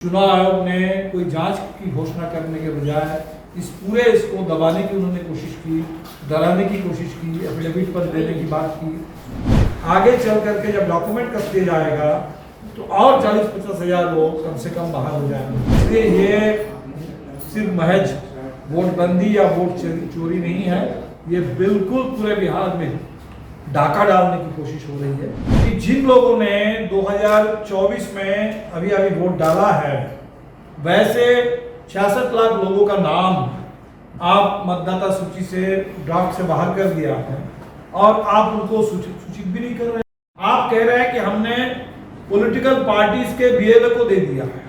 चुनाव आयोग ने कोई जांच की घोषणा करने के बजाय इस पूरे इसको दबाने की उन्होंने कोशिश की, डराने की कोशिश की, एफिडेविट पर देने की बात की। आगे चल करके जब डॉक्यूमेंट कस दिया जाएगा तो और 40-50 हज़ार लोग कम से कम बाहर हो जाएंगे। इसलिए ये सिर्फ महज वोटबंदी या वोट चोरी नहीं है, ये बिल्कुल पूरे बिहार में डाका डालने की कोशिश हो रही है कि जिन लोगों ने 2024 में अभी वोट डाला है, वैसे 66 लाख लोगों का नाम आप मतदाता सूची से ड्राफ्ट से बाहर कर दिया है और आप उनको सूचित भी नहीं कर रहे। आप कह रहे हैं कि हमने पॉलिटिकल पार्टीज के बीएलओ को दे दिया है।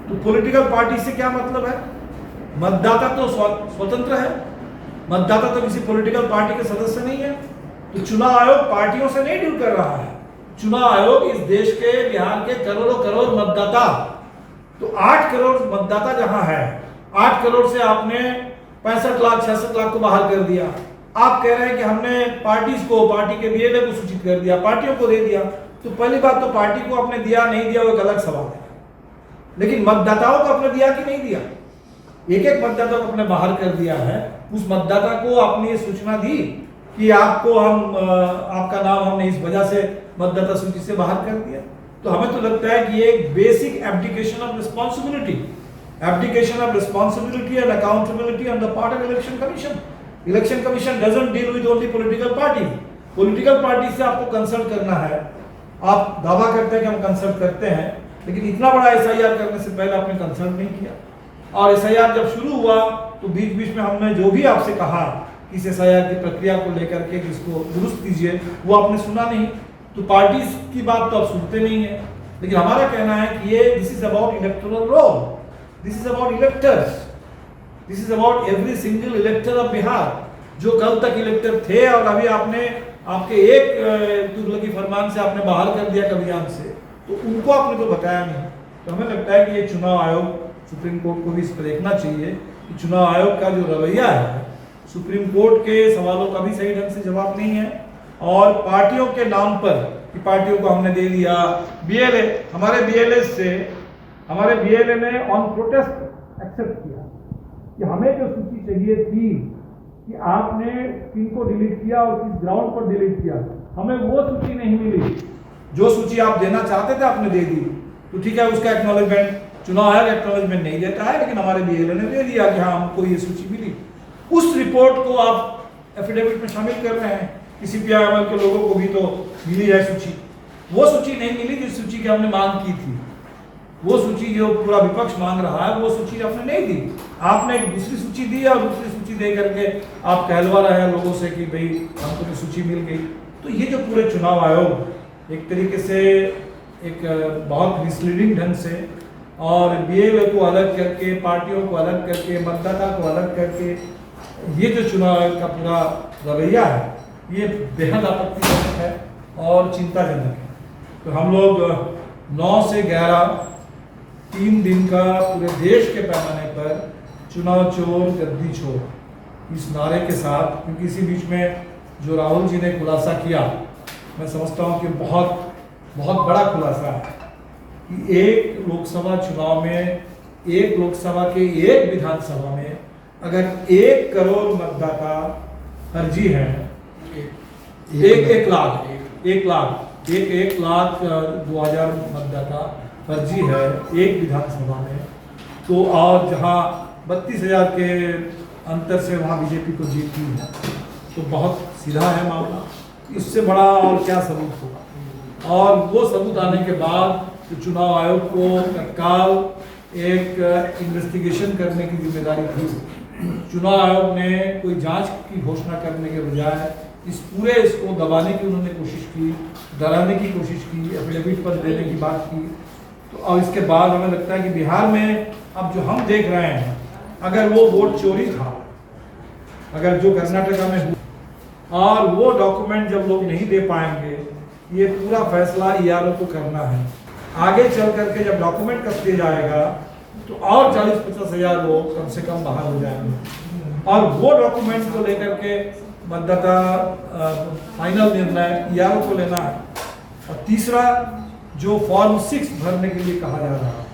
तो पॉलिटिकल पार्टी से क्या मतलब है? मतदाता तो स्वतंत्र है, मतदाता तो किसी पॉलिटिकल पार्टी के सदस्य नहीं है। तो चुनाव आयोग पार्टियों से नहीं डील कर रहा है। चुनाव आयोग इस देश के, बिहार के करोड़ों करोड़ मतदाता, तो 8 करोड़ मतदाता जहां है, 8 करोड़ से आपने 65 लाख 66 लाख को बाहर कर दिया। आप कह रहे हैं कि हमने पार्टीज को, पार्टी के बीएलओ को सूचित कर दिया, पार्टियों को दे दिया। तो पहली बात तो पार्टी को आपने दिया नहीं दिया वो एक अलग सवाल है, लेकिन मतदाताओं को आपने दिया कि नहीं दिया? एक मतदाता को आपने बाहर कर दिया है। उस मतदाता को आपने ये सूचना दी कि आपको आपका नाम हमने इस वजह से मतदाता सूची से बाहर कर दिया। तो हमें तो लगता है कि ये एक basic abdication of responsibility and accountability on the part of election commission. Election commission doesn't deal with only political party. Political party से आपको कंसल्ट करना है। आप दावा करते हैं कि हम कंसल्ट करते हैं, लेकिन इतना बड़ा एसआईआर करने से पहले आपने कंसल्ट नहीं किया। और एसआईआर जब शुरू हुआ तो बीच बीच में हमने जो भी आपसे कहा इस एसआईआर की प्रक्रिया को लेकर के जिसको दुरुस्त कीजिए, वो आपने सुना नहीं। तो पार्टीज की बात तो आप सुनते नहीं है। लेकिन हमारा कहना है कि ये this is about electoral roll, this is about electors, this is about every single इलेक्टर of Bihar, जो कल तक इलेक्टर थे और अभी आपने आपके एक तुगलकी फरमान से आपने बाहर कर दिया कब्रियान से, तो उनको आपने तो बताया नहीं। तो हमें लगता है कि ये चुनाव आयोग, सुप्रीम कोर्ट को भी इस पर देखना चाहिए कि चुनाव आयोग का जो रवैया है, सुप्रीम कोर्ट के सवालों का भी सही ढंग से जवाब नहीं है। और पार्टियों के नाम पर कि पार्टियों को हमने दे दिया, बीएलए, हमारे बीएलए ने ऑन प्रोटेस्ट एक्सेप्ट किया कि हमें जो सूची चाहिए थी कि आपने किनको डिलीट किया और किस ग्राउंड पर डिलीट किया, हमें वो सूची नहीं मिली। जो सूची आप देना चाहते थे आपने दे दी। तो ठीक है, उसका एक्नॉलेजमेंट चुनाव आयोग एक्नॉलेजमेंट नहीं देता है, लेकिन हमारे बीएलए ने दे दिया कि हाँ हमको ये सूची मिली। उस रिपोर्ट को आप एफिडेविट में शामिल कर रहे हैं कि सीपीआई के लोगों को भी तो मिली है सूची। वो सूची नहीं मिली जिस सूची की हमने मांग की थी। वो सूची जो पूरा विपक्ष मांग रहा है, वो सूची आपने नहीं दी। आपने एक दूसरी सूची दी और दूसरी सूची दे करके आप कहलवा रहे हैं लोगों से कि भाई हमको तो सूची मिल गई। तो ये जो पूरे चुनाव आयोग एक तरीके से एक बहुत मिसलीडिंग ढंग से और बीएलओ को अलग करके, पार्टियों को अलग करके, मतदाता को अलग करके, ये जो चुनाव आयोग का पूरा रवैया है, ये बेहद आपत्तिजनक है और चिंताजनक है। तो हम लोग 9 से 11 3 दिन का पूरे देश के पैमाने पर चुनाव चोर गद्दी चोर इस नारे के साथ, क्योंकि इसी बीच में जो राहुल जी ने खुलासा किया, मैं समझता हूँ कि बहुत बहुत बड़ा खुलासा है कि एक लोकसभा चुनाव में, एक लोकसभा के एक विधानसभा में अगर 1 करोड़ मतदाता फर्जी है, 1 लाख 2,000 मतदाता फर्जी है एक विधानसभा में, तो और जहां 32,000 के अंतर से वहां बीजेपी को जीत हुई है, तो बहुत सीधा है मामला। इससे बड़ा और क्या सबूत होगा? और वो सबूत आने के बाद तो चुनाव आयोग को तत्काल एक इन्वेस्टिगेशन करने की जिम्मेदारी थी। चुनाव आयोग ने कोई जांच की घोषणा करने के बजाय इस पूरे इसको दबाने की उन्होंने कोशिश की, डराने की कोशिश की, एफिडेविट पर देने की बात की। तो अब इसके बाद हमें लगता है कि बिहार में अब जो हम देख रहे हैं, अगर वो वोट चोरी था, अगर जो कर्नाटका में हुआ, और वो डॉक्यूमेंट जब लोग नहीं दे पाएंगे, ये पूरा फैसला ईआरओ को करना है। आगे चल करके जब डॉक्यूमेंट कस दिया जाएगा तो और 40-50 हज़ार लोग कम से कम बाहर हो जाएंगे और वो डॉक्यूमेंट को लेकर के मतदाता फाइनल निर्णय ईआरओ को लेना है। और तीसरा, जो फॉर्म 6 भरने के लिए कहा जा रहा है,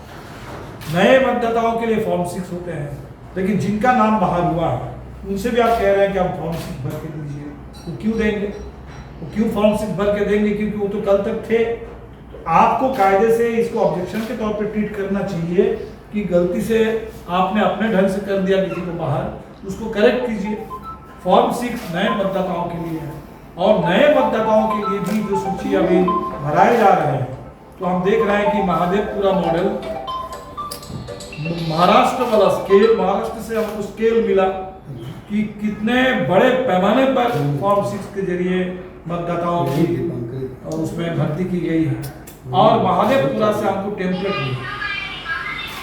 नए मतदाताओं के लिए फॉर्म 6 होते हैं, लेकिन जिनका नाम बाहर हुआ है उनसे भी आप कह रहे हैं कि आप फॉर्म 6 भर के दीजिए। वो क्यों देंगे? वो क्यों फॉर्म 6 भर के देंगे? क्योंकि वो तो कल तक थे। तो आपको कायदे से इसको ऑब्जेक्शन के तौर पे ट्रीट करना चाहिए कि गलती से आपने अपने ढंग से कर दिया किसी को बाहर, उसको करेक्ट कीजिए। फॉर्म 6 नए मतदाताओं के लिए है, और नए मतदाताओं के लिए भी जो सूची अभी भराए जा रहे हैं, तो हम देख रहे हैं कि महादेवपुरा मॉडल, महाराष्ट्र वाला स्केल, महाराष्ट्र से हमको स्केल मिला कि कितने बड़े पैमाने पर फॉर्म 6 के जरिए मतदाताओं की और उसमें भर्ती की गई है, और महादेवपुरा से हमको टेम्पलेट मिला।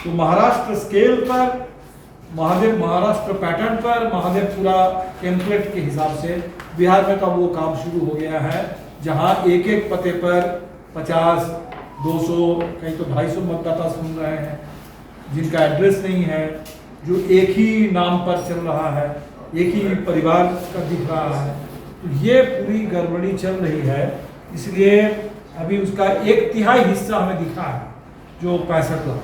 तो महाराष्ट्र स्केल पर, महाराष्ट्र पैटर्न पर, महादेवपुरा टेम्पलेट के हिसाब से बिहार में कब वो काम शुरू हो गया है, जहां एक एक पते पर 50, 200, कहीं तो 250 मतदाता सुन रहे हैं, जिनका एड्रेस नहीं है, जो एक ही नाम पर चल रहा है, एक ही परिवार का दिख रहा है। तो ये पूरी गड़बड़ी चल रही है। इसलिए अभी उसका 1/3 हिस्सा हमें दिखा है, जो 65 लाख,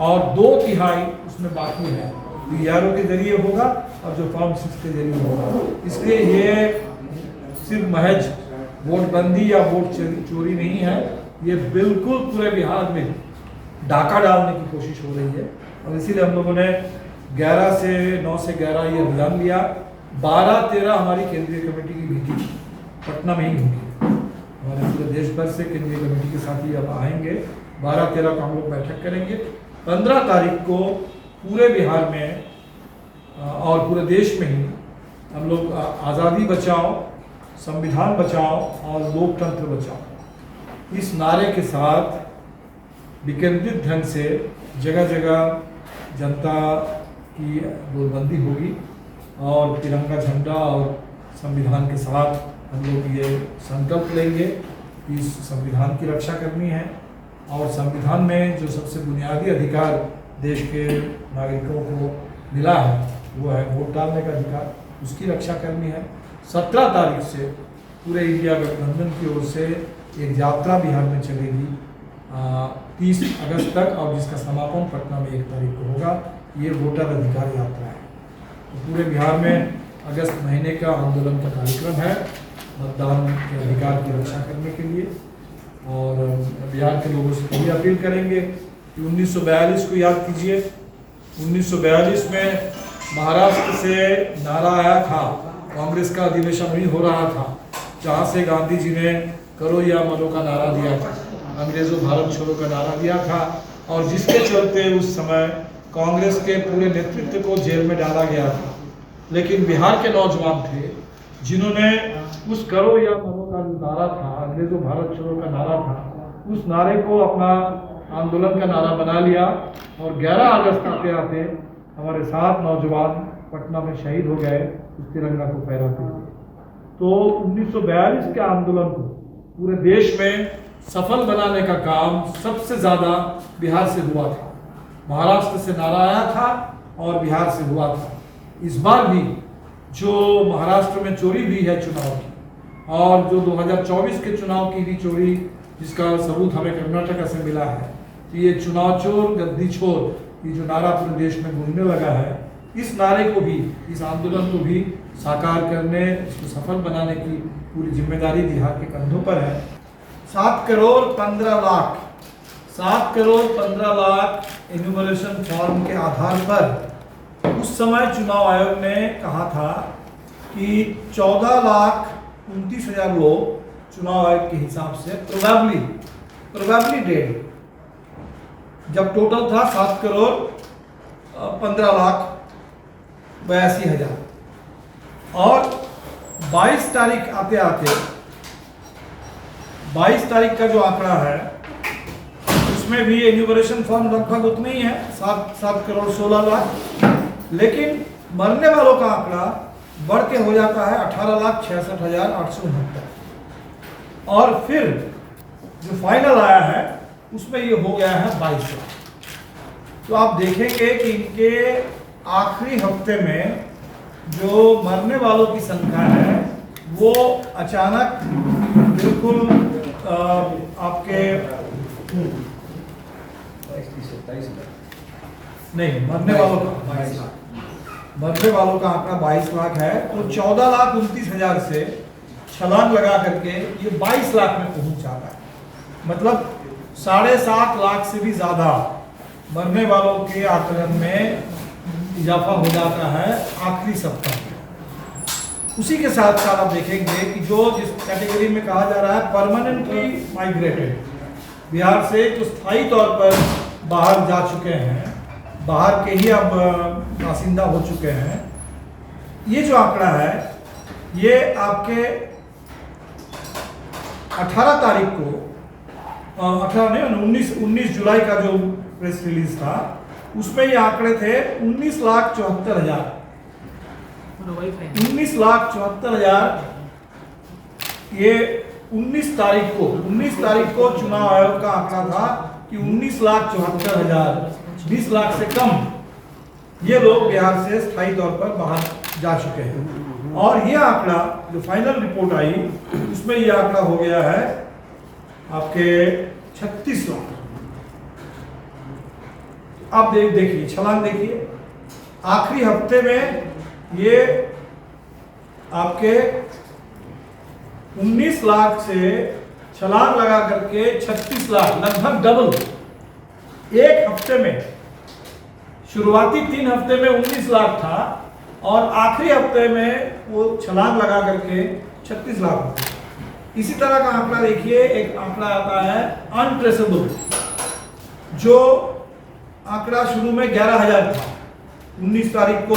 और 2/3 उसमें बाकी है, बीआरओ के जरिए होगा और जो फॉर्म 6 के जरिए होगा। इसलिए ये सिर्फ महज वोटबंदी या वोट चोरी नहीं है, ये बिल्कुल पूरे बिहार में डाका डालने की कोशिश हो रही है। और इसीलिए हम लोगों ने 9 से 11 ये अभियान लिया। 12-13 हमारी केंद्रीय कमेटी की मीटिंग पटना में ही होगी। हमारे पूरे देश भर से केंद्रीय कमेटी के साथी अब आएंगे। 12-13 को हम लोग बैठक करेंगे। 15 तारीख को पूरे बिहार में और पूरे देश में ही हम लोग आज़ादी बचाओ, संविधान बचाओ और लोकतंत्र बचाओ, इस नारे के साथ विकेंद्रित ढंग से जगह जगह जनता की गोलबंदी होगी, और तिरंगा झंडा और संविधान के साथ हम लोग ये संकल्प लेंगे कि इस संविधान की रक्षा करनी है, और संविधान में जो सबसे बुनियादी अधिकार देश के नागरिकों को मिला है वो है वोट डालने का अधिकार, उसकी रक्षा करनी है। 17 तारीख से पूरे इंडिया गठबंधन की ओर से एक यात्रा बिहार में चलेगी 30 अगस्त तक, और जिसका समापन पटना में 1 तारीख को होगा। ये वोटर अधिकार यात्रा है। तो पूरे बिहार में अगस्त महीने का आंदोलन का कार्यक्रम है मतदान के अधिकार की रक्षा करने के लिए। और बिहार के लोगों से यही अपील करेंगे कि 1942 को याद कीजिए। 1942 में महाराष्ट्र से नारा आया था, कांग्रेस का अधिवेशन वहीं हो रहा था, जहाँ से गांधी जी ने करो या मरो का नारा दिया था, अंग्रेजों भारत छोड़ो का नारा दिया था, और जिसके चलते उस समय कांग्रेस के पूरे नेतृत्व को जेल में डाला गया था। लेकिन बिहार के नौजवान थे जिन्होंने उस करो या मरो का जो नारा था, अंग्रेजों भारत छोड़ो का नारा था, उस नारे को अपना आंदोलन का नारा बना लिया, और 11 अगस्त आते आते हमारे 7 नौजवान पटना में शहीद हो गए उस तिरंगा को फहराते हुए। तो 1942 के आंदोलन को पूरे देश में सफल बनाने का काम सबसे ज़्यादा बिहार से हुआ था। महाराष्ट्र से नारा आया था और बिहार से हुआ था। इस बार भी जो महाराष्ट्र में चोरी हुई है चुनाव की, और जो 2024 के चुनाव की भी चोरी, जिसका सबूत हमें कर्नाटक से मिला है, तो ये चुनाव चोर गद्दी छोर, ये जो नारा पूरे देश में गूंजने लगा है, इस नारे को भी, इस आंदोलन को भी साकार करने, इसको सफल बनाने की पूरी जिम्मेदारी बिहार के कंधों पर है। 7 करोड़ 15 लाख 7 करोड़ 15 लाख एन्यूमरेशन फॉर्म के आधार पर उस समय चुनाव आयोग ने कहा था कि 14,29,000 लोग चुनाव आयोग के हिसाब से प्रोबेबली डेड, जब टोटल था 7 करोड़ 15 लाख 82,000। और 22 तारीख आते आते 22 तारीख का जो आंकड़ा है उसमें भी एन्यूमरेशन फॉर्म लगभग उतना ही है, 7 करोड़ 16 लाख। लेकिन मरने वालों का आंकड़ा बढ़ के हो जाता है 18,66,869। और फिर जो फाइनल आया है उसमें ये हो गया है 22 लाख। तो आप देखेंगे कि इनके आखिरी हफ्ते में जो मरने वालों की संख्या है वो अचानक बिल्कुल आपके नहीं, मरने वालों का 22 लाख, मरने वालों का आंकड़ा 22 लाख है। तो 14,29,000 से छलांग लगा करके ये 22 लाख में पहुंच जाता है। मतलब 7.5 लाख से भी ज्यादा मरने वालों के आकलन में इजाफा हो जाता है आखिरी सप्ताह में। उसी के साथ साथ आप देखेंगे कि जो जिस कैटेगरी में कहा जा रहा है परमानेंटली माइग्रेटेड, बिहार से जो स्थायी तौर पर बाहर जा चुके हैं, बाहर के ही अब बासिंदा हो चुके हैं, ये जो आंकड़ा है ये आपके 18 तारीख को 19 जुलाई का जो प्रेस रिलीज था उसमें ये आंकड़े थे 19,74,000। 19,74,000 ये 19 तारीख को चुनाव आयोग का आंकड़ा था कि 19,74,000, 20 लाख से कम ये लोग बिहार से स्थायी तौर पर बाहर जा चुके हैं। और ये आंकड़ा जो फाइनल रिपोर्ट आई उसमें ये आंकड़ा हो गया है आपके 36 लाख। आप देखिए, छलांग देखिए, आखिरी हफ्ते में ये आपके 19 लाख से छलांग लगा करके 36 लाख, लगभग डबल एक हफ्ते में। शुरुआती 3 हफ्ते में 19 लाख था और आखिरी हफ्ते में वो छलांग लगा करके 36 लाख हो गया। इसी तरह का आंकड़ा देखिए, एक आंकड़ा आता है अनट्रेसेबल, जो आंकड़ा शुरू में 11,000 था, 19 तारीख को,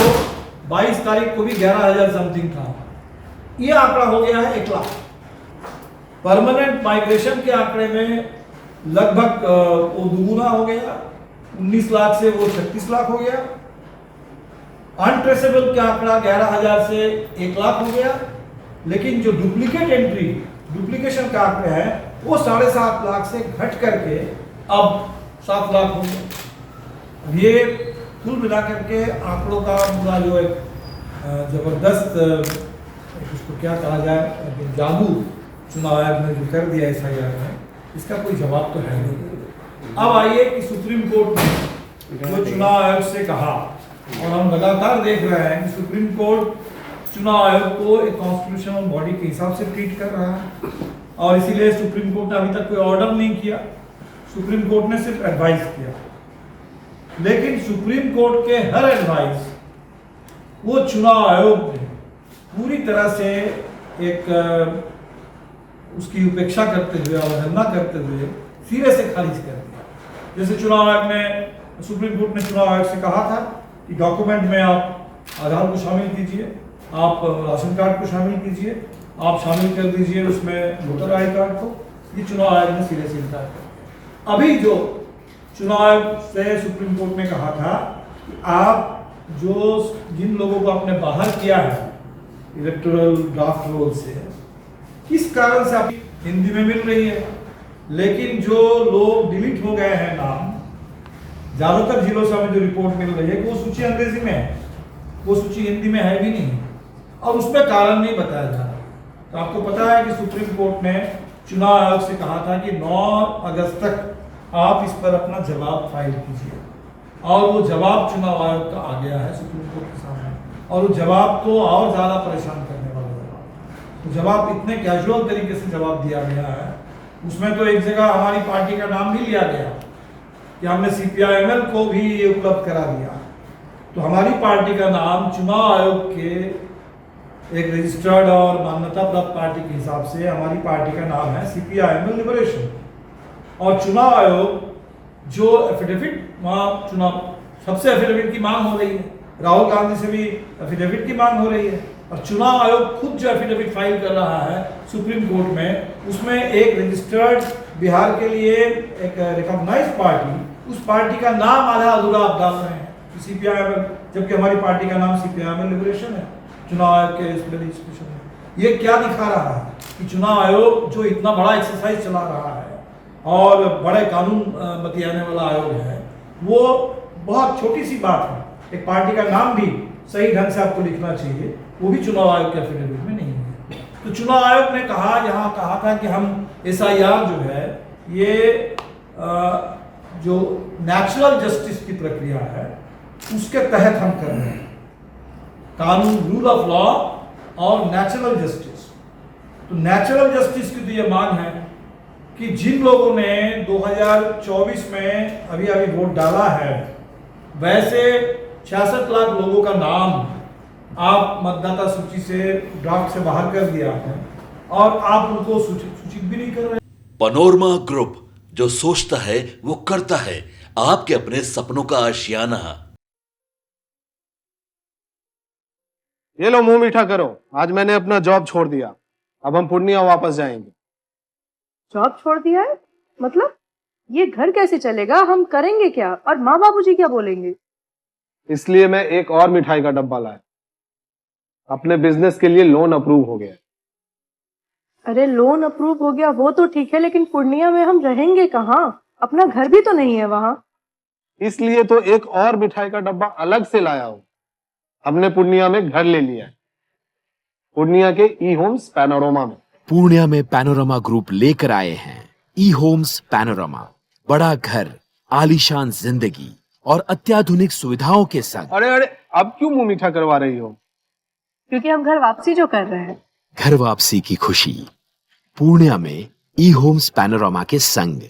22 तारीख को भी 11,000 समथिंग था। ये आंकड़ा हो गया है 1 लाख। परमानेंट माइग्रेशन के आंकड़े में लगभग वो दुगुना हो गया, 19 लाख से वो 36 लाख हो गया। अनट्रेसेबल का आंकड़ा 11,000 से 1 लाख हो गया। लेकिन जो डुप्लीकेट एंट्री, डुप्लीकेशन का आंकड़ा है वो 7.5 लाख से घट करके अब 7 लाख हो गया। ये कुल मिलाकर के आंकड़ों का पूरा जो एक जबरदस्त, उसको क्या कहा जाए, जादू चुनाव आयोग ने जो कर दिया SIR में, इसका कोई जवाब तो है नहीं। अब आइए कि सुप्रीम कोर्ट ने जो चुनाव आयोग से कहा, और हम लगातार देख रहे हैं कि सुप्रीम कोर्ट चुनाव आयोग को एक कॉन्स्टिट्यूशनल बॉडी के हिसाब से ट्रीट कर रहा है, और इसीलिए सुप्रीम कोर्ट ने अभी तक कोई ऑर्डर नहीं किया, सुप्रीम कोर्ट ने सिर्फ एडवाइस किया। लेकिन सुप्रीम कोर्ट के हर एडवाइस वो चुनाव आयोग ने पूरी तरह से एक उसकी उपेक्षा करते हुए, अवहेलना करते हुए सिरे से खारिज कर दिया। जैसे चुनाव आयोग ने, सुप्रीम कोर्ट ने चुनाव आयोग से कहा था कि डॉक्यूमेंट में आप आधार को शामिल कीजिए, आप राशन कार्ड को शामिल कीजिए, आप शामिल कर दीजिए उसमें वोटर आई कार्ड को। ये चुनाव आयोग ने सिरे से इनकार कर दिया। अभी जो चुनाव आयोग से सुप्रीम कोर्ट ने कहा था कि आप जो जिन लोगों को आपने बाहर किया है इलेक्टोरल ड्राफ्ट रोल से, किस कारण से आप हिंदी में मिल रही है, लेकिन जो लोग डिलीट हो गए हैं नाम, ज्यादातर जिलों से हमें जो रिपोर्ट मिल रही है कि वो सूची अंग्रेजी में है, वो सूची हिंदी में है भी नहीं, और उसमें कारण नहीं बताया जा रहा। तो आपको पता है कि सुप्रीम कोर्ट ने चुनाव आयोग से कहा था कि 9 अगस्त तक आप इस पर अपना जवाब फाइल कीजिए, और वो जवाब चुनाव आयोग का आ गया है सुप्रीम कोर्ट के सामने, और वो जवाब तो और ज्यादा परेशान करने वाला जवाब। तो जवाब इतने कैजुअल तरीके से जवाब दिया गया है, उसमें तो एक जगह हमारी पार्टी का नाम भी लिया गया कि हमने CPI-ML को भी ये उपलब्ध करा दिया। तो हमारी पार्टी का नाम चुनाव आयोग के एक रजिस्टर्ड और मान्यता प्राप्त पार्टी के हिसाब से हमारी पार्टी का नाम है CPI-ML लिबरेशन। और चुनाव आयोग जो एफिडेविट, वहाँ चुनाव सबसे एफिडेविट की मांग हो रही है, राहुल गांधी से भी एफिडेविट की मांग हो रही है, और चुनाव आयोग खुद जो एफिडेविट फाइल कर रहा है सुप्रीम कोर्ट में, उसमें एक रजिस्टर्ड बिहार के लिए एक रिकॉग्नाइज्ड पार्टी, उस पार्टी का नाम आधा अधूरा आप डाल रहे हैं CPI-ML, जबकि हमारी पार्टी का नाम CPI-ML लिबरेशन है चुनाव आयोग के इसमें रजिस्ट्रेशन में। ये क्या दिखा रहा है कि चुनाव आयोग जो इतना बड़ा एक्सरसाइज चला रहा है और बड़े कानून बतियाने वाला आयोग है, वो बहुत छोटी सी बात है, एक पार्टी का नाम भी सही ढंग से आपको लिखना चाहिए, वो भी चुनाव आयोग के एफिडेविट में नहीं है। तो चुनाव आयोग ने कहा, यहाँ कहा था कि हम SIR जो है ये जो नेचुरल जस्टिस की प्रक्रिया है उसके तहत हम कर रहे हैं। कानून, रूल ऑफ लॉ और नेचुरल जस्टिस। तो नेचुरल जस्टिस की तो ये मांग है कि जिन लोगों ने 2024 में अभी अभी वोट डाला है, वैसे 66 लाख लोगों का नाम आप मतदाता सूची से, ड्राफ्ट से बाहर कर दिया है और आप उनको सूचित भी नहीं कर रहे। पैनोरमा ग्रुप, जो सोचता है वो करता है। आपके अपने सपनों का आशियाना। ये लो मुंह मीठा करो, आज मैंने अपना जॉब छोड़ दिया, अब हम पूर्णिया वापस जाएंगे। जॉब छोड़ दिया है? मतलब ये घर कैसे चलेगा? हम करेंगे क्या? और माँ बाबूजी क्या बोलेंगे? इसलिए मैं एक और मिठाई का डब्बा लाया। अपने बिजनेस के लिए लोन अप्रूव हो गया। अरे लोन अप्रूव हो गया वो तो ठीक है, लेकिन पूर्णिया में हम रहेंगे कहाँ? अपना घर भी तो नहीं है वहां। इसलिए तो एक और मिठाई का डब्बा अलग से लाया हूं। हमने पूर्णिया में घर ले लिया है, पूर्णिया के ई होम्स पैनोरमा में। पूर्णिया में पैनोरमा ग्रुप लेकर आए हैं ई होम्स पैनोरमा। बड़ा घर, आलीशान जिंदगी और अत्याधुनिक सुविधाओं के संग। अरे अरे, अब क्यों मुंह मीठा करवा रही हो? क्योंकि हम घर वापसी जो कर रहे हैं। घर वापसी की खुशी पूर्णिया में ई होम्स पैनोरमा के संग।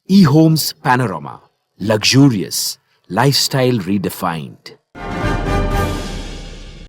ई homes panorama, luxurious lifestyle redefined.